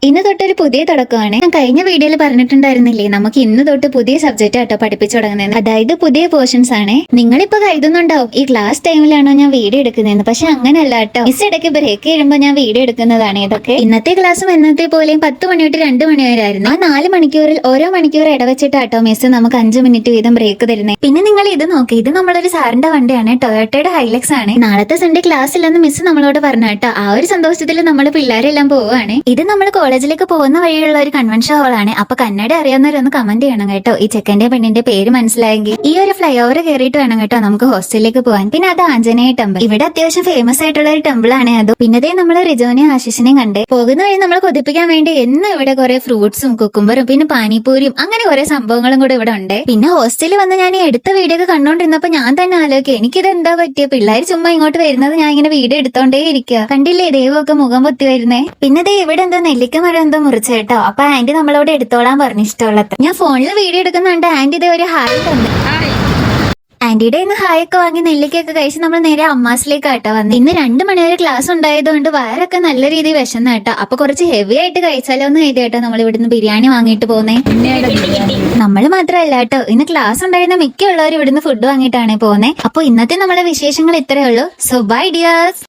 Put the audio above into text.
ഇന്ന് തൊട്ടൊരു പുതിയ തുടക്കമാണ്. ഞാൻ കഴിഞ്ഞ വീഡിയോയിൽ പറഞ്ഞിട്ടുണ്ടായിരുന്നില്ലേ, നമുക്ക് ഇന്ന് തൊട്ട് പുതിയ സബ്ജക്റ്റ് ആട്ടോ പഠിപ്പിച്ചു തുടങ്ങുന്നത്. അതായത് പുതിയ പോർഷൻസ് ആണ്. നിങ്ങളിപ്പോ കരുതുന്നുണ്ടാവും ഈ ക്ലാസ് ടൈമിലാണോ ഞാൻ വീഡിയോ എടുക്കുന്നതെന്ന്. പക്ഷെ അങ്ങനെയല്ല കേട്ടോ. മിസ് ഇടയ്ക്ക് ബ്രേക്ക് ചെയ്യുമ്പോൾ ഞാൻ വീഡിയോ എടുക്കുന്നതാണ് ഇതൊക്കെ. ഇന്നത്തെ ക്ലാസ്സും എന്നത്തെ പോലെയും 10 മണി തൊട്ട് 2 മണി വരെ ആയിരുന്നു. ആ 4 മണിക്കൂറിൽ ഓരോ മണിക്കൂർ ഇടവെച്ചിട്ടാട്ടോ മിസ് നമുക്ക് 5 മിനിറ്റ് വീതം ബ്രേക്ക് തരുന്നത്. പിന്നെ നിങ്ങൾ ഇത് നോക്കി, ഇത് നമ്മളൊരു സാറിന്റെ വണ്ടിയാണ്, ടൊയോട്ടയുടെ ഹൈലക്സ് ആണ്. നാളത്തെ സൺഡേ ക്ലാസ് ഇല്ലെന്ന് മിസ് നമ്മളോട് പറഞ്ഞു കേട്ടോ. ആ ഒരു സന്തോഷത്തിൽ നമ്മൾ പിള്ളേരെല്ലാം പോവുകയാണ്. ഇത് നമ്മൾ കോളേജിലേക്ക് പോകുന്ന വഴിയുള്ള ഒരു കൺവെൻഷൻ ഹാളാണ്. അപ്പൊ കന്നഡ അറിയാവുന്നവരൊന്ന് കമന്റ് ചെയ്യണം കേട്ടോ. ഈ ചെക്കന്റെ പെണ്ണിന്റെ പേര് മനസ്സിലായെങ്കിൽ ഈ ഒരു ഫ്ലൈ ഓവർ കയറിയിട്ട് വേണം കേട്ടോ നമുക്ക് ഹോസ്റ്റലിലേക്ക് പോകാൻ. പിന്നെ അത് ആഞ്ജനേയ ടെമ്പിൾ, ഇവിടെ അത്യാവശ്യം ഫേമസ് ആയിട്ടുള്ള ഒരു ടെമ്പിൾ ആണ് അത്. പിന്നതേ നമ്മൾ റിജോനെയും ആശിഷിനെയും കണ്ട് പോകുന്ന വഴി നമ്മളെ കൊതിപ്പിക്കാൻ വേണ്ടി എന്നും ഇവിടെ കുറെ ഫ്രൂട്ട്സും കുക്കുംബറും പിന്നെ പാനിപ്പൂരിയും അങ്ങനെ കുറെ സംഭവങ്ങളും കൂടെ ഇവിടെ ഉണ്ട്. പിന്നെ ഹോസ്റ്റലിൽ വന്ന് ഞാൻ ഈ എടുത്ത വീഡിയോ ഒക്കെ കണ്ടോണ്ടിരുന്നപ്പോ ഞാൻ തന്നെ ആലോചിക്കും, എനിക്കിത് എന്താ പറ്റിയ, പിള്ളേർ ചുമ്മാ ഇങ്ങോട്ട് വരുന്നത് ഞാൻ ഇങ്ങനെ വീഡിയോ എടുത്തോണ്ടേ ഇരിക്കുക. കണ്ടില്ലേ ദൈവമൊക്കെ മുഖം പൊത്തി വരുന്നേ. പിന്നെ ദേ ഇവിടെ എന്തോ നെല്ലിക്ക മരം എന്തോ മുറിച്ചേട്ടോ. അപ്പൊ ആന്റി നമ്മളോട് എടുത്തോളാൻ പറഞ്ഞു ഇഷ്ടമുള്ളത്. ഞാൻ ഫോണിൽ വീഡിയോ എടുക്കുന്നുണ്ട്. ആന്റി ഇതേ ഒരു ഹായ് തന്നു. ആന്റിയുടെ ഇന്ന് ഹായൊക്കെ വാങ്ങി നെല്ലിക്കൊക്കെ കഴിച്ച് നമ്മൾ നേരെ അമ്മാസിലേക്ക് ആട്ടോ വന്നു. ഇന്ന് 2 മണി വരെ ക്ലാസ് ഉണ്ടായതുകൊണ്ട് വയറൊക്കെ നല്ല രീതിയിൽ വിശന്ന കേട്ടോ. അപ്പൊ കുറച്ച് ഹെവി ആയിട്ട് കഴിച്ചാലോ എന്ന് എഴുതി കേട്ടോ നമ്മൾ ഇവിടുന്ന് ബിരിയാണി വാങ്ങിയിട്ട് പോകുന്നേ. നമ്മൾ മാത്രമല്ല കേട്ടോ, ഇന്ന് ക്ലാസ് ഉണ്ടായിരുന്ന മിക്കുള്ളവരും ഇവിടുന്ന് ഫുഡ് വാങ്ങിയിട്ടാണ് പോകുന്നത്. അപ്പൊ ഇന്നത്തെ നമ്മുടെ വിശേഷങ്ങൾ ഇത്രയേ ഉള്ളൂ. So bye dears.